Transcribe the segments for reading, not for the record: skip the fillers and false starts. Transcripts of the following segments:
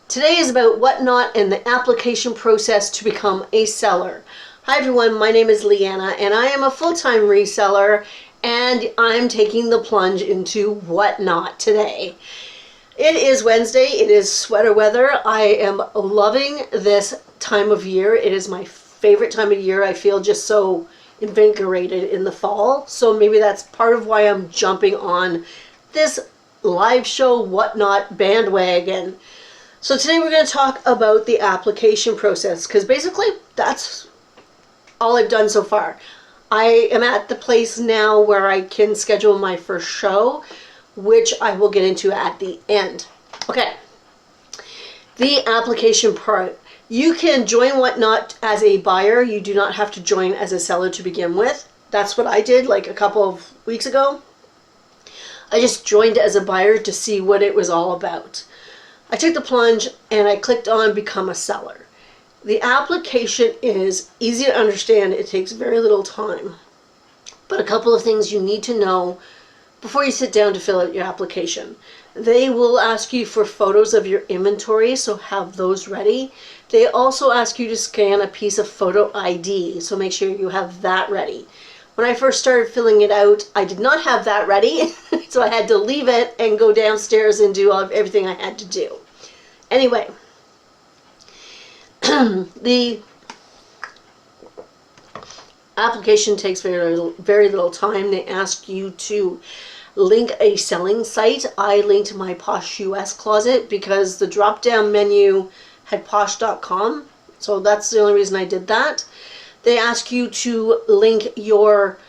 Today is about Whatnot and the application process to become a seller. Hi everyone, my name is Leanna and I am a full-time reseller and I'm taking the plunge into Whatnot today. It is Wednesday, it is sweater weather. I am loving this time of year. It is my favorite time of year. I feel just so invigorated in the fall. So maybe that's part of why I'm jumping on this live show Whatnot bandwagon. So today we're going to talk about the application process because basically that's all I've done so far. I am at the place now where I can schedule my first show, which I will get into at the end. Okay, the application part. You can join Whatnot as a buyer. You do not have to join as a seller to begin with. That's what I did like a couple of weeks ago. I just joined as a buyer to see what it was all about. I took the plunge and I clicked on Become a Seller. The application is easy to understand. It takes very little time. But a couple of things you need to know before you sit down to fill out your application. They will ask you for photos of your inventory, so have those ready. They also ask you to scan a piece of photo ID, so make sure you have that ready. When I first started filling it out, I did not have that ready, so I had to leave it and go downstairs and do everything I had to do. Anyway, the application takes very little time. They ask you to link a selling site. I linked my Posh US closet because the drop-down menu had posh.com, so that's the only reason I did that. They ask you to link your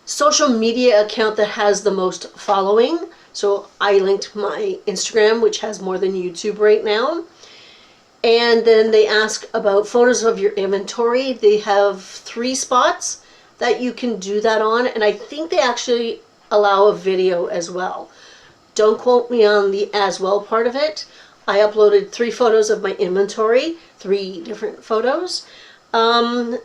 social media account that has the most following. So I linked my Instagram, which has more than YouTube right now. And then they ask about photos of your inventory. They have 3 spots that you can do that on. And I think they actually allow a video as well. Don't quote me on the as well part of it. I uploaded 3 photos of my inventory, 3 different photos.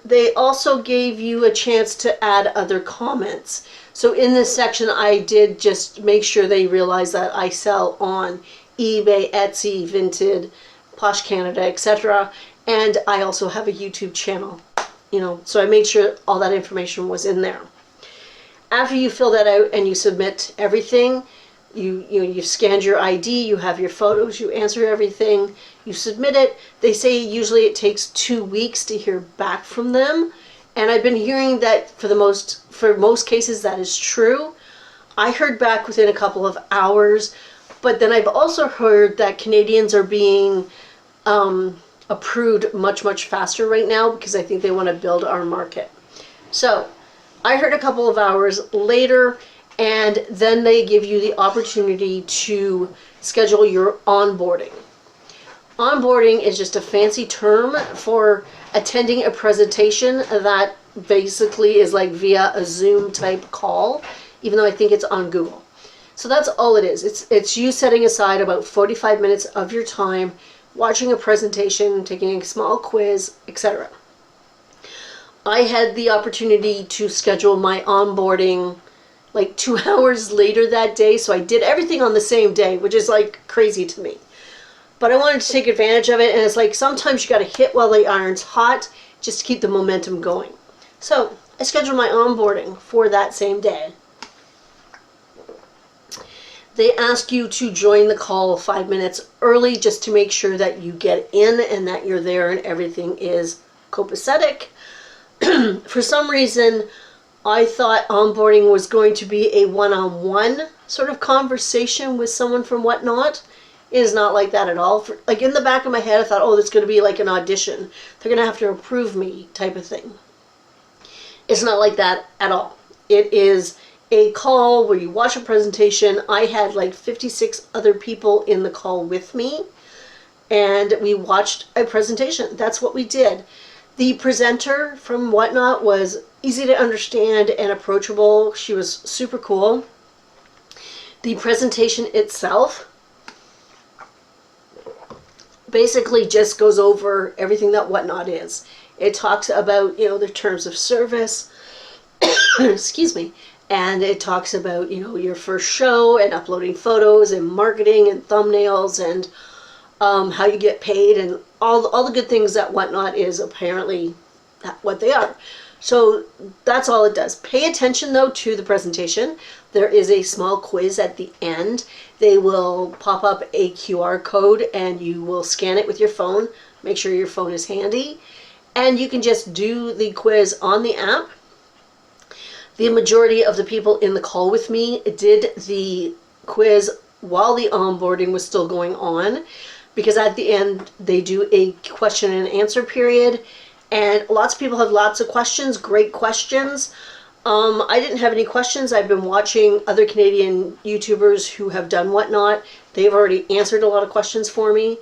They also gave you a chance to add other comments. So in this section, I did just make sure they realize that I sell on eBay, Etsy, Vinted, Posh Canada, etc. And I also have a YouTube channel, so I made sure all that information was in there. After you fill that out and you submit everything, you've scanned your ID, you have your photos, you answer everything, you submit it. They say usually it takes 2 weeks to hear back from them. And I've been hearing that for most cases that is true. I heard back within a couple of hours, but then I've also heard that Canadians are being approved much faster right now because I think they want to build our market. So I heard a couple of hours later, and then they give you the opportunity to schedule your onboarding. Onboarding is just a fancy term for attending a presentation that basically is like via a Zoom type call, even though I think it's on Google. So that's all it is. It's you setting aside about 45 minutes of your time, watching a presentation, taking a small quiz, etc. I had the opportunity to schedule my onboarding like 2 hours later that day, so I did everything on the same day, which is like crazy to me. But I wanted to take advantage of it, and it's like sometimes you got to hit while the iron's hot just to keep the momentum going. So I scheduled my onboarding for that same day. They ask you to join the call 5 minutes early just to make sure that you get in and that you're there and everything is copacetic. For some reason, I thought onboarding was going to be a one-on-one sort of conversation with someone from Whatnot. It is not like that at all. Like in the back of my head, I thought, oh, that's going to be like an audition. They're going to have to approve me type of thing. It's not like that at all. It is a call where you watch a presentation. I had like 56 other people in the call with me, and we watched a presentation. That's what we did. The presenter from Whatnot was easy to understand and approachable. She was super cool. The presentation itself basically just goes over everything that Whatnot is. It talks about, the terms of service, excuse me, and it talks about, your first show and uploading photos and marketing and thumbnails and how you get paid, and all the good things that Whatnot is apparently what they are. So that's all it does. Pay attention though to the presentation. There is a small quiz at the end. They will pop up a QR code and you will scan it with your phone. Make sure your phone is handy. And you can just do the quiz on the app. The majority of the people in the call with me did the quiz while the onboarding was still going on, because at the end they do a question and answer period. And lots of people have lots of questions, great questions. I didn't have any questions. I've been watching other Canadian YouTubers who have done Whatnot. They've already answered a lot of questions for me.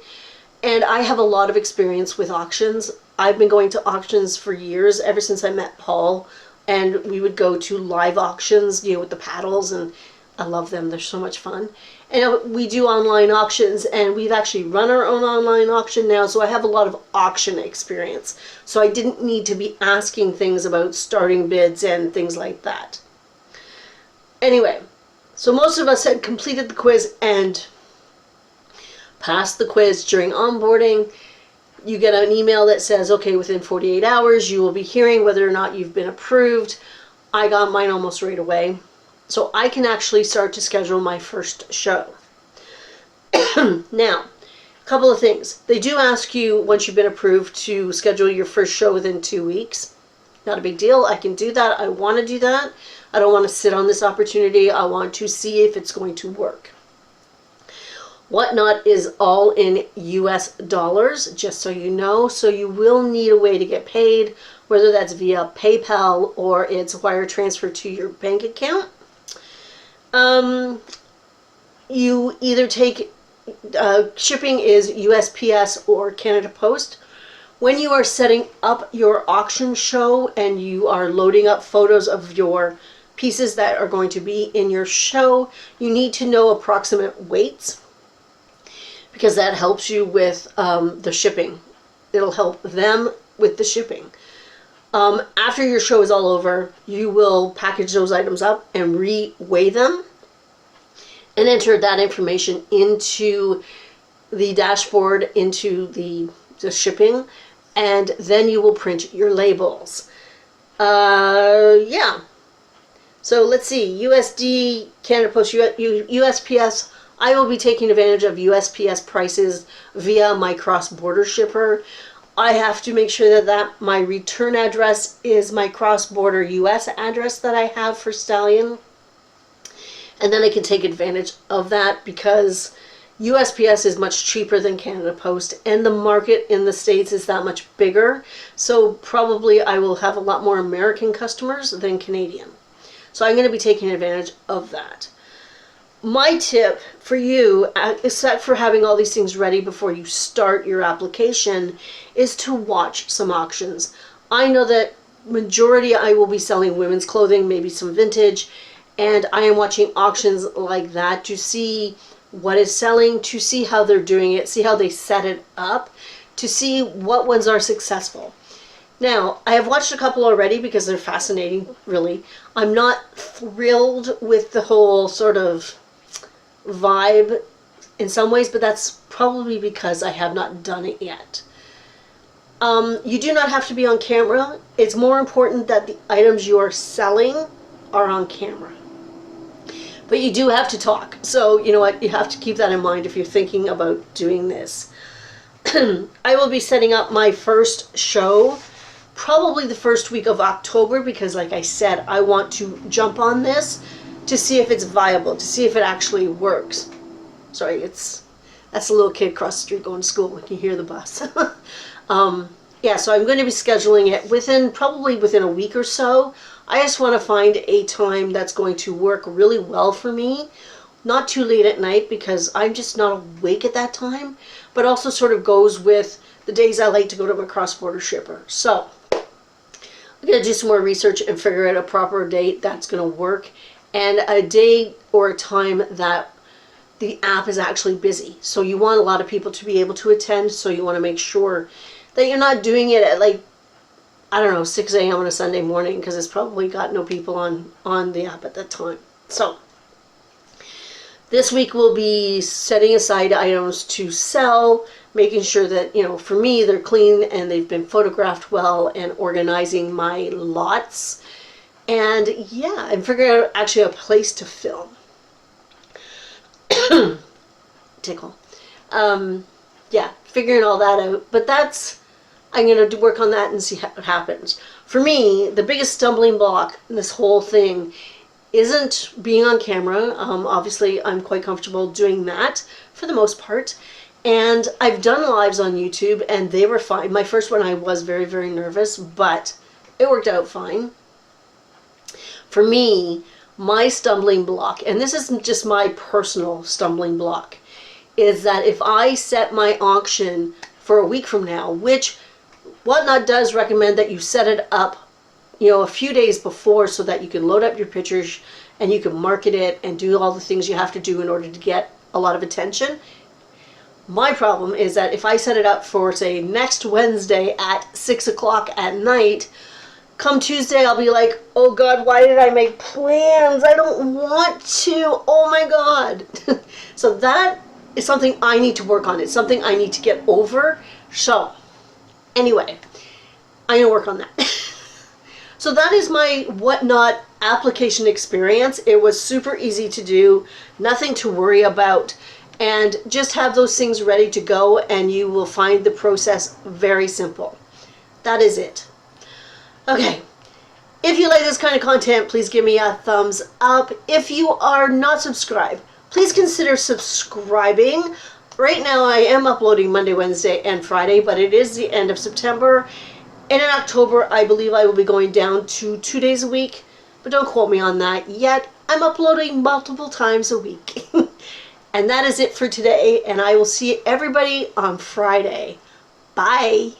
And I have a lot of experience with auctions. I've been going to auctions for years, ever since I met Paul. And we would go to live auctions, with the paddles, and I love them. They're so much fun. And we do online auctions, and we've actually run our own online auction now, so I have a lot of auction experience. So I didn't need to be asking things about starting bids and things like that. Anyway, so most of us had completed the quiz and passed the quiz during onboarding. You get an email that says, okay, within 48 hours, you will be hearing whether or not you've been approved. I got mine almost right away. So I can actually start to schedule my first show. Now, a couple of things. They do ask you, once you've been approved, to schedule your first show within 2 weeks. Not a big deal. I can do that. I want to do that. I don't want to sit on this opportunity. I want to see if it's going to work. Whatnot is all in US dollars, just so you know. So you will need a way to get paid, whether that's via PayPal or it's wire transfer to your bank account. You either take, shipping is USPS or Canada Post. When you are setting up your auction show and you are loading up photos of your pieces that are going to be in your show, you need to know approximate weights, because that helps you with the shipping. It'll help them with the shipping. After your show is all over, you will package those items up and re-weigh them and enter that information into the dashboard, into the shipping, and then you will print your labels. Yeah. So let's see, USD, Canada Post, USPS. I will be taking advantage of USPS prices via my cross-border shipper. I have to make sure that my return address is my cross-border US address that I have for Stallion. And then I can take advantage of that because USPS is much cheaper than Canada Post, and the market in the States is that much bigger. So probably I will have a lot more American customers than Canadian. So I'm going to be taking advantage of that. My tip for you, except for having all these things ready before you start your application, is to watch some auctions. I know that majority I will be selling women's clothing, maybe some vintage, and I am watching auctions like that to see what is selling, to see how they're doing it, see how they set it up, to see what ones are successful. Now, I have watched a couple already because they're fascinating, really. I'm not thrilled with the whole sort of vibe in some ways, but that's probably because I have not done it yet. You do not have to be on camera. It's more important that the items you are selling are on camera. But you do have to talk. So, you know what? You have to keep that in mind if you're thinking about doing this. I will be setting up my first show probably the first week of October because, like I said, I want to jump on this to see if it's viable, to see if it actually works. Sorry, that's a little kid across the street going to school. When you hear the bus. Yeah, so I'm going to be scheduling it probably within a week or so. I just want to find a time that's going to work really well for me. Not too late at night because I'm just not awake at that time, but also sort of goes with the days I like to go to my cross-border shipper. So I'm going to do some more research and figure out a proper date that's going to work, and a day or a time that the app is actually busy. So you want a lot of people to be able to attend, so you want to make sure that you're not doing it at, like, I don't know, 6 a.m. on a Sunday morning, because it's probably got no people on the app at that time. So This week we'll be setting aside items to sell, making sure that, for me, they're clean and they've been photographed well, and organizing my lots. And yeah, and figuring out actually a place to film. Tickle. Yeah, figuring all that out. But I'm going to work on that and see what happens. For me, the biggest stumbling block in this whole thing isn't being on camera. Obviously, I'm quite comfortable doing that for the most part. And I've done lives on YouTube, and they were fine. My first one, I was very, very nervous, but it worked out fine. For me, my stumbling block, and this isn't just my personal stumbling block, is that if I set my auction for a week from now, which Whatnot does recommend that you set it up, a few days before, so that you can load up your pictures and you can market it and do all the things you have to do in order to get a lot of attention. My problem is that if I set it up for, say, next Wednesday at 6 o'clock at night, come Tuesday I'll be like, oh God, why did I make plans? I don't want to. Oh my God. So that is something I need to work on. It's something I need to get over. So anyway, I'm going to work on that. So that is my Whatnot application experience. It was super easy to do, nothing to worry about, and just have those things ready to go, and you will find the process very simple. That is it. Okay. If you like this kind of content, please give me a thumbs up. If you are not subscribed, please consider subscribing. Right now I am uploading Monday, Wednesday, and Friday, but it is the end of September. And in October, I believe I will be going down to 2 days a week, but don't quote me on that yet. I'm uploading multiple times a week. And that is it for today, and I will see everybody on Friday. Bye.